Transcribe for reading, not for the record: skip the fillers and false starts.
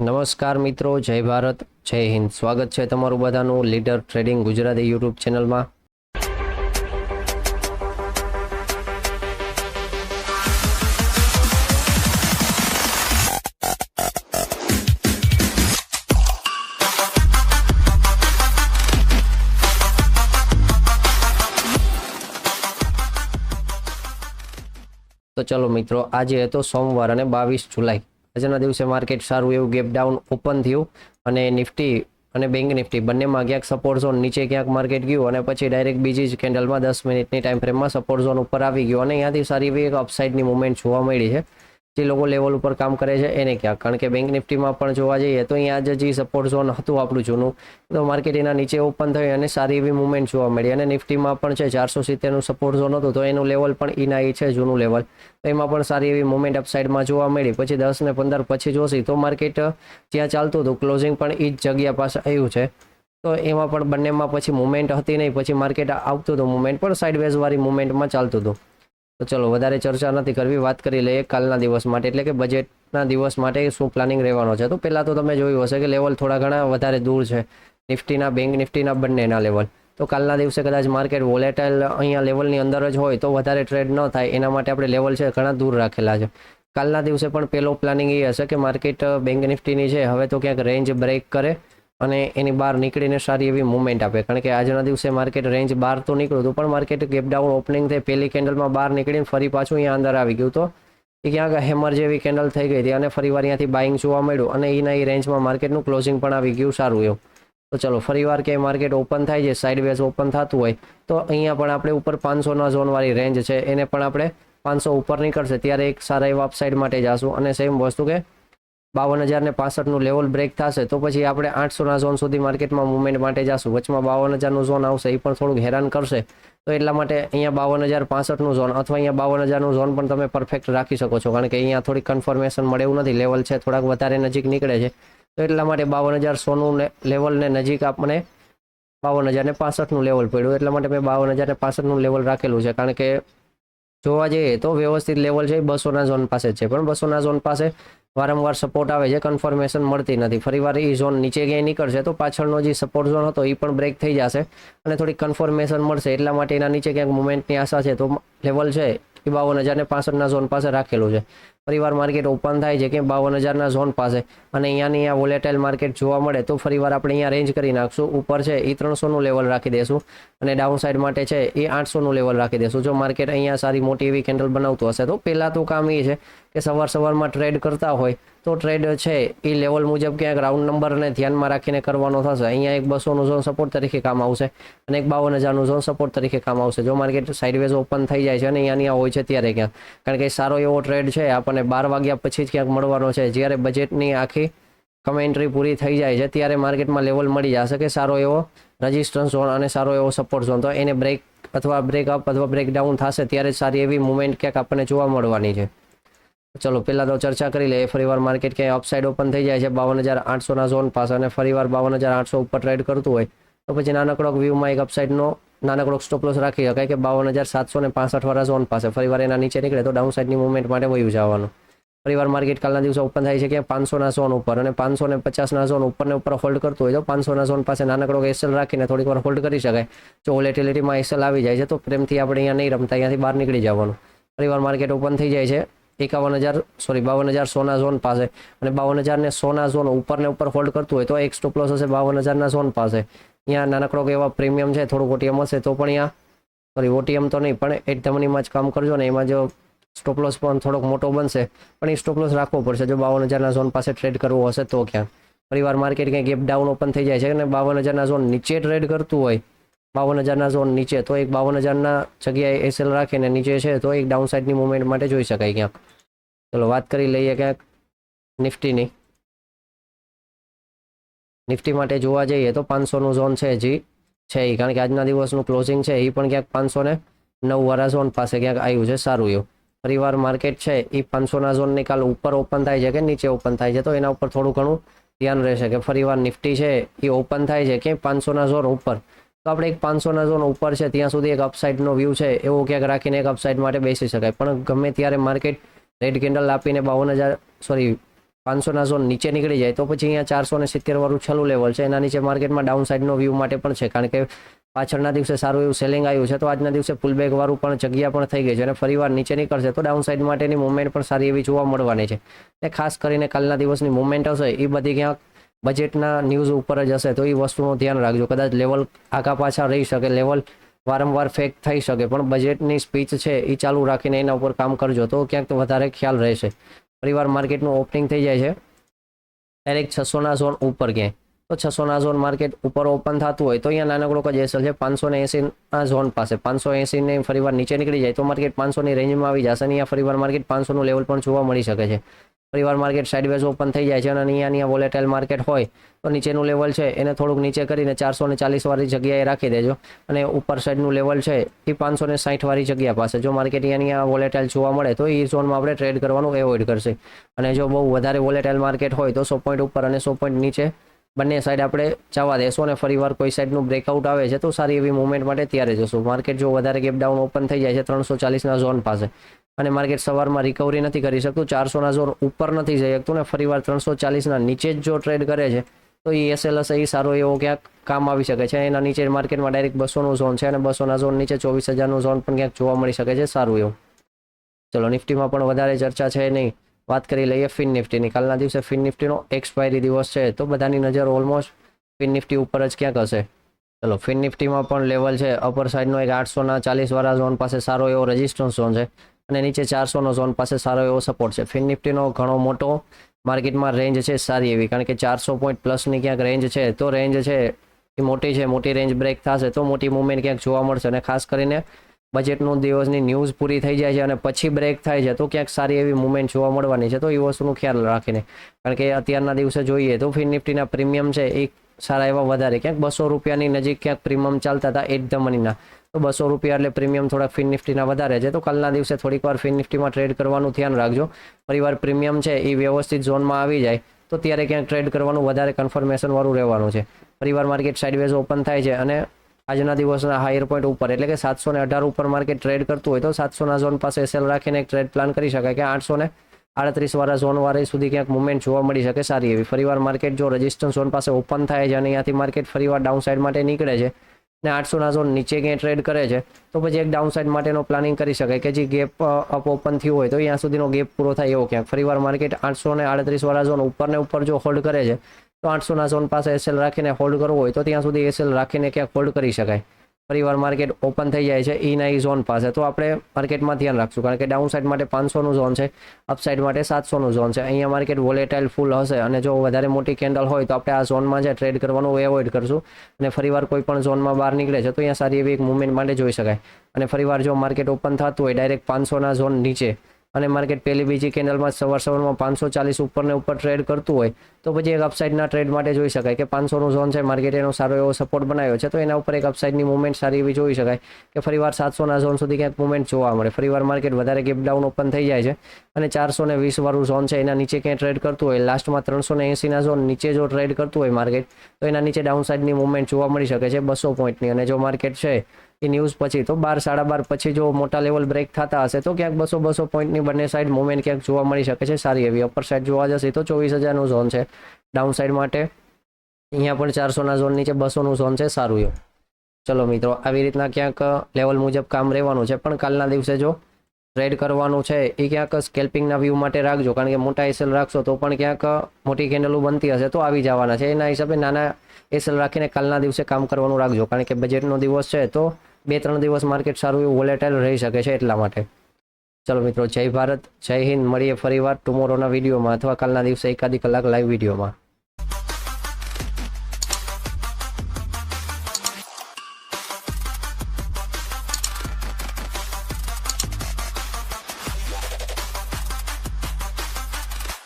નમસ્કાર મિત્રો, જય ભારત, જય હિન્દ. સ્વાગત છે તમારું બધાનું લીડર ટ્રેડિંગ ગુજરાતી યુટ્યુબ ચેનલમાં. તો ચલો મિત્રો, આજે હતો સોમવાર અને 22 જુલાઈ. આજના દિવસે માર્કેટ સારું એવું ગેપ ડાઉન ઓપન થયું અને નિફ્ટી અને બેંક નિફ્ટી બંનેમાં ક્યાંક સપોર્ટ ઝોન નીચે ક્યાંક માર્કેટ ગયું અને પછી ડાયરેક્ટ બીજી જ કેન્ડલમાં 10 મિનિટની ટાઈમ ફ્રેમમાં સપોર્ટ ઝોન ઉપર આવી ગયો અને ત્યાંથી સારી એવી એક અપસાઇડની મુવમેન્ટ જોવા મળી છે. જે લોકો લેવલ ઉપર કામ કરે છે એને ક્યાંક, કારણ કે બેંક નિફ્ટીમાં પણ જોવા જઈએ તો અહીંયા જ જે સપોર્ટ ઝોન હતું આપણું જૂનું, તો માર્કેટ એના નીચે ઓપન થઈ અને સારી એવી મુવમેન્ટ જોવા મળી. અને નિફ્ટીમાં પણ છે 470નું સપોર્ટ ઝોન હતું, તો એનું લેવલ પણ એના એ છે જૂનું લેવલ, તો એમાં પણ સારી એવી મુવમેન્ટ અપસાઇડમાં જોવા મળી. પછી 10 ને 15 પછી જોશી તો માર્કેટ જ્યાં ચાલતું હતું ક્લોઝિંગ પણ એ જ જગ્યા પાસે આવ્યું છે, તો એમાં પણ બંનેમાં પછી મુવમેન્ટ હતી નહીં. પછી માર્કેટ આવતું હતું મુવમેન્ટ પણ સાઇડવેઝ વાળી મુવમેન્ટમાં ચાલતું હતું. તો ચલો વધારે ચર્ચા નથી કરવી, વાત કરી લઈએ કાલના દિવસ માટે, એટલે કે બજેટના દિવસ માટે શું પ્લાનિંગ રહેવાનો છે. તો પહેલાં તો તમે જોયું હશે કે લેવલ થોડા ઘણા વધારે દૂર છે નિફ્ટીના, બેંક નિફ્ટીના બંનેના લેવલ. તો કાલના દિવસે કદાચ માર્કેટ વોલેટાઇલ અહીંયા લેવલની અંદર જ હોય તો વધારે ટ્રેડ ન થાય, એના માટે આપણે લેવલ છે ઘણા દૂર રાખેલા છે. કાલના દિવસે પણ પહેલો પ્લાનિંગ એ હશે કે માર્કેટ બેંક નિફ્ટીની છે હવે તો ક્યાંક રેન્જ બ્રેક કરે અને એની બહાર નીકળીને સારી એવી મુવમેન્ટ આપે. કારણ કે આજના દિવસે માર્કેટ રેન્જ બહાર તો નીકળ્યું હતું, પણ માર્કેટ ગેપ ડાઉન ઓપનિંગ થઈ પહેલી કેન્ડલમાં બહાર નીકળીને ફરી પાછું અહીંયા અંદર આવી ગયું, તો એ ક્યાંક હેમર જેવી કેન્ડલ થઈ ગઈ હતી અને ફરીવાર અહીંયાથી બાઇંગ જોવા મળ્યું અને એના એ રેન્જમાં માર્કેટનું ક્લોઝિંગ પણ આવી ગયું સારું એવું. તો ચલો ફરીવાર ક્યાંય માર્કેટ ઓપન થાય છે, સાઇડવેઝ ઓપન થતું હોય તો અહીંયા પણ આપણે ઉપર 500ના ઝોનવાળી રેન્જ છે એને પણ આપણે 500 ઉપર નીકળશે ત્યારે એક સારા એવા અપસાઇડ માટે જશું. અને સેમ વસ્તુ કે 52,065નું લેવલ બ્રેક થશે તો પછી આપણે 800ના ઝોન સુધી માર્કેટમાં મુવમેન્ટ માટે જશું. વચમાં 52,000નું ઝોન આવશે, એ પણ થોડુંક હેરાન કરશે, તો એટલા માટે અહીંયા 52,065નું ઝોન અથવા અહીંયા 52,000નું ઝોન પણ તમે પરફેક્ટ રાખી શકો છો, કારણ કે અહીંયા થોડીક કન્ફર્મેશન મળે એવું નથી, લેવલ છે થોડાક વધારે નજીક નીકળે છે, તો એટલા માટે 52,100નું લેવલને નજીક આપણે 52,065નું લેવલ પડ્યું, એટલા માટે મેં 52,065નું લેવલ રાખેલું છે. કારણ કે જોવા જઈએ તો વ્યવસ્થિત લેવલ છે 200ના ઝોન પાસે જ છે, પણ 200ના ઝોન પાસે વારંવાર સપોર્ટ આવે છે, કન્ફર્મેશન મળતી નથી. ફરીવાર એ ઝોન નીચે ક્યાંય નીકળશે તો પાછળનો જે સપોર્ટ ઝોન હતો એ પણ બ્રેક થઈ જશે અને થોડી કન્ફર્મેશન મળશે, એટલા માટે એના નીચે ક્યાંક મુવમેન્ટની આશા છે. તો લેવલ છે એ 52,065ના ઝોન પાસે રાખેલું છે. ફરીવાર માર્કેટ ઓપન થાય છે કે 52,000ના ઝોન પાસે અને અહીંયાની આ વોલેટાઇલ માર્કેટ જોવા મળે તો ફરીવાર આપણે અહીંયા રેન્જ કરી નાખશું. ઉપર છે એ 300નું લેવલ રાખી દેશું અને ડાઉન સાઇડ માટે છે એ 800નું લેવલ રાખી દેશું. જો માર્કેટ અહીંયા સારી મોટી એવી કેન્ડલ બનાવતું હશે તો પહેલાં તો કામ એ છે કે સવારમાં ટ્રેડ કરતા હોય તો ટ્રેડ છે એ લેવલ મુજબ ક્યાંક રાઉન્ડ નંબરને ધ્યાનમાં રાખીને કરવાનો થશે. અહીંયા એક 200નું ઝોન સપોર્ટ તરીકે કામ આવશે અને એક 52,000નું ઝોન સપોર્ટ તરીકે કામ આવશે. જો માર્કેટ સાઇડવેઝ ઓપન થઈ જાય છે અને અહીંયા હોય છે ત્યારે ક્યાંક, કારણ કે સારો એવો ટ્રેડ છે આપણને 12 વાગ્યા પછી જ ક્યાંક મળવાનો છે. જ્યારે બજેટની આખી કમેન્ટ્રી પૂરી થઈ જાય છે ત્યારે માર્કેટમાં લેવલ મળી જશે કે સારો એવો રજિસ્ટન્સ ઝોન અને સારો એવો સપોર્ટ ઝોન, તો એને બ્રેક અથવા બ્રેકઅપ અથવા બ્રેકડાઉન થશે ત્યારે જ સારી એવી મુવમેન્ટ ક્યાંક આપણને જોવા મળવાની છે. ચલો પહેલાં તો ચર્ચા કરી લઈએ. ફરીવાર માર્કેટ ક્યાંય અપસાઇડ ઓપન થઈ જાય છે 52,800ના ઝોન પાસે અને ફરીવાર 52,800 ઉપર ટ્રેડ કરતું હોય તો પછી નાનકડો વ્યૂમાં એક અપસાઇડનો નાનકડો સ્ટોપ લોસ રાખી શકાય કે 52,765 વાળા ઝોન પાસે. ફરીવાર એના નીચે નીકળે તો ડાઉન સાઇડની મુવમેન્ટ માટે વયું જવાનું. ફરીવાર માર્કેટ કાલના દિવસે ઓપન થાય છે કે 500ના ઝોન ઉપર અને 550ના ઝોન ઉપરને ઉપર હોલ્ડ કરતું હોય તો 500ના ઝોન પાસે નાનકડો એસએલ રાખીને થોડીક વાર હોલ્ડ કરી શકાય. જો વોલેટિલિટીમાં એસએલ આવી જાય છે તો પ્રેમથી આપણે અહીંયા નહીં રમતા, અહીંયાથી બહાર નીકળી જવાનું. ફરીવાર માર્કેટ ઓપન થઈ જાય છે 52,100ના ઝોન પાસે અને 52,100ના ઝોન ઉપરને ઉપર હોલ્ડ કરતું હોય તો એક સ્ટોપ લોસ હશે 52,000ના ઝોન પાસે. અહીંયા નાનકડો એવા પ્રીમિયમ છે, થોડુંક ઓટીએમ હશે તો પણ અહીંયા ઓટીએમ તો નહીં પણ એટ ધમનીમાં જ કામ કરજો ને, એમાં જો સ્ટોપ લોસ પણ થોડોક મોટો બનશે પણ એ સ્ટોપ લોસ રાખવો પડશે જો 52,000ના ઝોન પાસે ટ્રેડ કરવો હશે તો. ક્યાં ફરીવાર માર્કેટ ક્યાંય ગેપ ડાઉન ઓપન થઈ જાય છે અને 52,000ના ઝોન નીચે ટ્રેડ કરતું હોય, 52,000ના ઝોન નીચે, તો એક 52,000ના જગ્યાએ એસએલ રાખીને નીચે છે તો એક ડાઉન સાઇડની મુવમેન્ટ માટે જોઈ શકાય ક્યાંક. ચલો વાત કરી લઈએ ક્યાંક નિફ્ટીની. નિફ્ટી માટે જોવા જઈએ તો 500નું ઝોન છે જે છે એ, કારણ કે આજના દિવસનું ક્લોઝિંગ છે એ પણ ક્યાંક 509 વાળા ઝોન પાસે ક્યાંક આવ્યું છે સારું એવું. ફરીવાર માર્કેટ છે એ 500ના ઝોનની કાલ ઉપર ઓપન થાય છે કે નીચે ઓપન થાય છે તો એના ઉપર થોડું ઘણું ધ્યાન રહેશે કે ફરીવાર નિફ્ટી છે એ ઓપન થાય છે કે 500ના ઝોન ઉપર, તો આપણે એક 500ના ઝોન ઉપર છે ત્યાં સુધી એક અપસાઇડનો વ્યૂ છે એવો ક્યાંક રાખીને એક અપસાઇડ માટે બેસી શકાય. પણ ગમે ત્યારે માર્કેટ રેડ કેન્ડલ આપીને 52,000 500ના ઝોન નીચે નીકળી જાય તો પછી અહીંયા 470 વાળું છેલ્લું લેવલ છે, એના નીચે માર્કેટમાં ડાઉન સાઇડનો વ્યૂ માટે પણ છે, કારણ કે પાછળના દિવસે સારું એવું સેલિંગ આવ્યું છે, તો આજના દિવસે પુલબેક વાળું પણ જગ્યા પણ થઈ ગઈ છે અને ફરીવાર નીચે નીકળશે તો ડાઉન સાઇડ માટેની મુવમેન્ટ પણ સારી એવી જોવા મળવાની છે. અને ખાસ કરીને કાલના દિવસની મુવમેન્ટ હશે એ બધી ક્યાંક બજેટના ન્યૂઝ ઉપર જ હશે, તો એ વસ્તુનું ધ્યાન રાખજો. કદાચ લેવલ આગા પાછા રહી શકે, લેવલ વારંવાર ફેક થઈ શકે, પણ બજેટની સ્પીચ છે એ ચાલુ રાખીને એના ઉપર કામ કરજો તો ક્યાંક વધારે ખ્યાલ રહેશે. ફરીવાર માર્કેટનું ઓપનિંગ થઈ જાય છે ડાયરેક્ટ 600ના ઝોન ઉપર ક્યાંય, તો 600ના ઝોન માર્કેટ ઉપર ઓપન થતું હોય તો અહીંયા નાનકડો જ એસએલ છે 580ના ઝોન પાસે. 580 ને ફરીવાર નીચે નીકળી જાય તો માર્કેટ 500ની રેન્જમાં આવી જશે અને અહીંયા ફરીવાર માર્કેટ 500નું લેવલ પણ જોવા મળી શકે છે. ફરીવાર માર્કેટ સાઇડવેઝ ઓપન થઈ જાય છે અને અહીંયા વોલેટાઇલ માર્કેટ હોય તો નીચેનું લેવલ છે એને થોડુંક નીચે કરીને 440 વાળી જગ્યાએ રાખી દેજો અને ઉપર સાઈડનું લેવલ છે એ 560 વાળી જગ્યા પાસે. જો માર્કેટ અહીંયા વોલેટાઇલ જોવા મળે તો એ ઝોનમાં આપણે ટ્રેડ કરવાનું એવોઇડ કરશે, અને જો બહુ વધારે વોલેટાઇલ માર્કેટ હોય તો 100 પોઈન્ટ ઉપર અને 100 પોઈન્ટ નીચે બંને સાઈડ આપણે જવા દેશું અને ફરીવાર કોઈ સાઈડનું બ્રેકઆઉટ આવે છે તો સારી એવી મુવમેન્ટ માટે ત્યારે જશું. માર્કેટ જો વધારે ગેપ ડાઉન ઓપન થઈ જાય છે 340ના ઝોન પાસે અને માર્કેટ સવારમાં રિકવરી નથી કરી શકતું, 400ના ઝોન ઉપર નથી જઈ શકતું ને ફરીવાર 340ના નીચે જ જો ટ્રેડ કરે છે તો એ એસએલ હશે એ સારો એવો ક્યાંક કામ આવી શકે છે. એના નીચે માર્કેટમાં ડાયરેક્ટ 200નું ઝોન છે અને 200ના ઝોન નીચે 24,000નું ઝોન પણ ક્યાંક જોવા મળી શકે છે સારું એવું. ચલો નિફ્ટીમાં પણ વધારે ચર્ચા છે નહીં, વાત કરી લઈએ ફિન નિફ્ટીની. કાલના દિવસે ફિન નિફ્ટીનો એક્સપાયરી દિવસ છે તો બધાની નજર ઓલમોસ્ટ ફિન નિફ્ટી ઉપર જ ક્યાંક હશે. ચલો ફિન નિફ્ટીમાં પણ લેવલ છે અપર સાઇડનો એક 840 વાળા ઝોન પાસે સારો એવો રેઝિસ્ટન્સ ઝોન છે અને નીચે 400નો ઝોન પાસે સારો એવો સપોર્ટ છે. ફિન નિફ્ટીનો ઘણો મોટો માર્કેટમાં રેન્જ છે સારી એવી, કારણ કે 400 પોઈન્ટ પ્લસની ક્યાંક રેન્જ છે, તો રેન્જ છે એ મોટી છે, મોટી રેન્જ બ્રેક થશે તો મોટી મુવમેન્ટ ક્યાંક જોવા મળશે. અને ખાસ કરીને બજેટનું દિવસની ન્યૂઝ પૂરી થઈ જાય છે અને પછી બ્રેક થાય છે તો ક્યાંક સારી એવી મુવમેન્ટ જોવા મળવાની છે, તો એ વસ્તુનું ખ્યાલ રાખીને, કારણ કે અત્યારના દિવસે જોઈએ તો ફિન નિફ્ટીના પ્રીમિયમ છે એ સારા એવા વધારે ક્યાંક 200 રૂપિયાની નજીક ક્યાંક પ્રીમિયમ ચાલતા હતા એટ ધ મનીના, તો 200 રૂપિયા એટલે પ્રીમિયમ થોડાક ફિન નિફ્ટીના વધારે છે, તો કાલના દિવસે થોડીક વાર ફિન નિફ્ટીમાં ટ્રેડ કરવાનું ધ્યાન રાખજો. ફરીવાર પ્રીમિયમ છે એ વ્યવસ્થિત ઝોનમાં આવી જાય તો ત્યારે ક્યાંક ટ્રેડ કરવાનું વધારે કન્ફર્મેશન વાળું રહેવાનું છે. ફરીવાર માર્કેટ સાઇડવેઝ ઓપન થાય છે અને આજના દિવસના હાયર પોઈન્ટ ઉપર એટલે કે 718 ઉપર માર્કેટ ટ્રેડ કરતું હોય તો 700ના ઝોન પાસે સેલ રાખીને એક ટ્રેડ પ્લાન કરી શકાય કે 838 વાળા ઝોન વાળી સુધી ક્યાંક મુવમેન્ટ જોવા મળી શકે સારી એવી. ફરીવાર માર્કેટ જો રેઝિસ્ટન્સ ઝોન પાસે ઓપન થાય છે અને અહીંયાથી માર્કેટ ફરીવાર ડાઉન સાઇડ માટે નીકળે છે ને 800ના ઝોન નીચે ક્યાંય ટ્રેડ કરે છે તો પછી એક ડાઉન સાઇડ માટેનો પ્લાનિંગ કરી શકાય કે જે ગેપ અપ ઓપન થયું હોય તો ત્યાં સુધીનો ગેપ પૂરો થાય એવો ક્યાંક. ફરીવાર માર્કેટ 838 વાળા ઝોન ઉપરને ઉપર જો હોલ્ડ કરે છે તો 800ના ઝોન પાસે એસએલ રાખીને હોલ્ડ કરવો હોય તો ત્યાં સુધી એસએલ રાખીને ક્યાંક હોલ્ડ કરી શકાય. ફરીવાર માર્કેટ ઓપન થઈ જાય છે ઈના ઈ ઝોન પાસે તો આપણે માર્કેટમાં ધ્યાન રાખશું, કારણ કે ડાઉન સાઇડ માટે 500નું ઝોન છે, અપસાઇડ માટે 700નું ઝોન છે. અહીંયા માર્કેટ વોલેટાઇલ ફૂલ હશે અને જો વધારે મોટી કેન્ડલ હોય તો આપણે આ ઝોનમાં જે ટ્રેડ કરવાનું એવોઇડ કરશું અને ફરીવાર કોઈ પણ ઝોનમાં બહાર નીકળે છે તો અહીંયા સારી એવી એક મુવમેન્ટ માટે જોઈ શકાય. અને ફરીવાર જો માર્કેટ ઓપન થતું હોય ડાયરેક્ટ 500ના ઝોન નીચે અને માર્કેટ પહેલી બીજી કેન્ડલમાં સવારમાં 540 ઉપરને ઉપર ટ્રેડ કરતું હોય તો પછી એક અપસાઇડના ટ્રેડ માટે જોઈ શકાય કે 500નું ઝોન છે, માર્કેટ એનો સારો એવો સપોર્ટ બનાવ્યો છે તો એના ઉપર એક અપસાઇડની મુવમેન્ટ સારી એવી જોઈ શકાય કે ફરીવાર 700ના ઝોન સુધી ક્યાંક મુવમેન્ટ જોવા મળે. ફરીવાર માર્કેટ વધારે ગેપ ડાઉન ઓપન થઈ જાય છે અને 420 વાળું ઝોન છે એના નીચે ક્યાંય ટ્રેડ કરતું હોય, લાસ્ટમાં 380ના ઝોન નીચે જો ટ્રેડ કરતું હોય માર્કેટ તો એના નીચે ડાઉન સાઇડની મુવમેન્ટ જોવા મળી શકે છે 200 પોઈન્ટની. અને જો માર્કેટ છે એ ન્યૂઝ પછી તો 12 12:30 પછી જો મોટા લેવલ બ્રેક થતા હશે તો ક્યાંક 200 પોઈન્ટની બંને સાઈડ મુવમેન્ટ ક્યાંક જોવા મળી શકે છે સારી એવી. અપર સાઈડ જોવા જશે તો 24,000નું ઝોન છે ડાઉન સાઈડ માટે, અહીંયા પણ 400ના ઝોન નીચે 200નું ઝોન છે સારું એવું. ચલો મિત્રો આવી રીતના ક્યાંક લેવલ મુજબ કામ રહેવાનું છે, પણ કાલના દિવસે જો ટ્રેડ કરવાનું છે એ ક્યાંક સ્કેલ્પિંગના વ્યૂ માટે રાખજો, કારણ કે મોટા એસએલ રાખશો તો પણ ક્યાંક મોટી કેન્ડલો બનતી હશે તો આવી જવાના છે, એના હિસાબે નાના એસએલ રાખીને કાલના દિવસે કામ કરવાનું રાખજો, કારણ કે બજેટનો દિવસ છે તો 2-3 દિવસ માર્કેટ સારું એવું વોલેટાઇલ રહી શકે છે એટલા માટે. ચલો મિત્રો, જય ભારત, જય હિન્દ. મળીએ ફરીવાર ટુમોરોના વિડીયોમાં અથવા કાલના દિવસે એકાદી કલાક લાઈવ વિડીયોમાં.